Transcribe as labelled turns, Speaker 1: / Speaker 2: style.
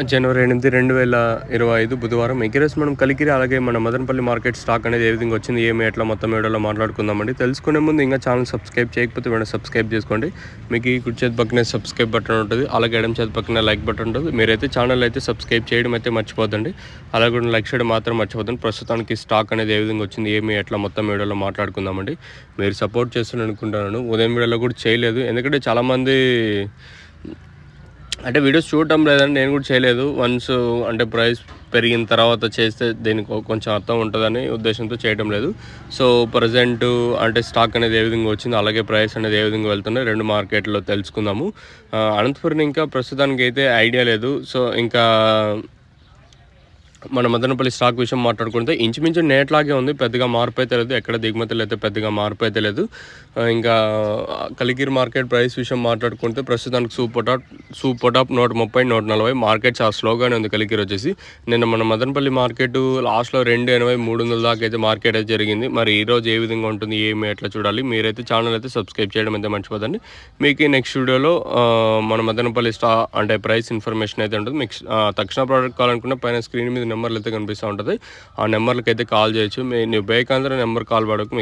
Speaker 1: జనవరి 8, 2025 బుధవారం ఎగ్రెస్ మనం కలికిరి అలాగే మన మదనపల్లి మార్కెట్ స్టాక్ అనేది ఏ విధంగా వచ్చింది ఎట్లా మొత్తం వీడియోలో మాట్లాడుకుందామండి. తెలుసుకునే ముందు ఇంకా ఛానల్ సబ్స్క్రైబ్ చేయకపోతే వెంటనే సబ్స్క్రైబ్ చేసుకోండి. మీకు ఈ కుడి చేతి పక్కనే సబ్స్క్రైబ్ బటన్ ఉంటుంది, అలాగే ఎడమ చేతి పక్కన లైక్ బటన్ ఉంటుంది. మీరైతే ఛానల్ అయితే సబ్స్క్రైబ్ చేయడం అయితే మర్చిపోద్దండి, అలాగే కూడా లైక్ చేయడం మాత్రం మర్చిపోద్దండి. ప్రస్తుతానికి స్టాక్ అనేది ఏ విధంగా వచ్చింది ఎట్లా మొత్తం వీడియోలో మాట్లాడుకుందామండి. మీరు సపోర్ట్ చేస్తారని అనుకుంటున్నాను. ఉదయం వీడియోలో కూడా చేయలేదు, ఎందుకంటే చాలామంది అంటే వీడియోస్ చూడటం లేదని నేను కూడా చేయలేదు. వన్స్ అంటే ప్రైస్ పెరిగిన తర్వాత చేస్తే దీనికి కొంచెం అర్థం ఉంటుందని ఉద్దేశంతో చేయడం లేదు. సో ప్రజెంట్ అంటే స్టాక్ అనేది ఏ విధంగా వచ్చింది, అలాగే ప్రైస్ అనేది ఏ విధంగా వెళ్తున్నాయి రెండు మార్కెట్లో తెలుసుకుందాము. అనంతపురం ఇంకా ప్రస్తుతానికి అయితే ఐడియా లేదు. సో ఇంకా మన మదనపల్లి స్టాక్ విషయం మాట్లాడుకుంటే ఇంచుమించు నేట్లాగే ఉంది, పెద్దగా మార్పు అయితే లేదు. ఎక్కడ దిగుమతులు అయితే పెద్దగా మార్పు అయితే లేదు. ఇంకా కలికిరి మార్కెట్ ప్రైస్ విషయం మాట్లాడుకుంటే ప్రస్తుతానికి సూప్ పొటాప్ 130, 140 మార్కెట్ చాలా స్లోగానే ఉంది. కలికిరి వచ్చేసి నిన్న మన మదనపల్లి మార్కెట్ లాస్ట్లో 280, 300 దాకా అయితే మార్కెట్ అయితే జరిగింది. మరి ఈరోజు ఏ విధంగా ఉంటుంది ఎట్లా చూడాలి. మీరైతే ఛానల్ అయితే సబ్స్క్రైబ్ చేయడం అయితే మర్చిపోదండి. మీకు నెక్స్ట్ వీడియోలో మన మదనపల్లి అంటే ప్రైస్ ఇన్ఫర్మేషన్ అయితే ఉంటుంది. మీకు తక్షణ ప్రోడక్ట్ కావాలనుకున్న పైన స్క్రీన్ మీద నెంబర్లు అయితే కనిపిస్తూ ఉంటుంది. ఆ నెంబర్లకి అయితే కాల్ చేయొచ్చు. మీరు బేకాంధ్ర నెంబర్ కాల్ పడకు.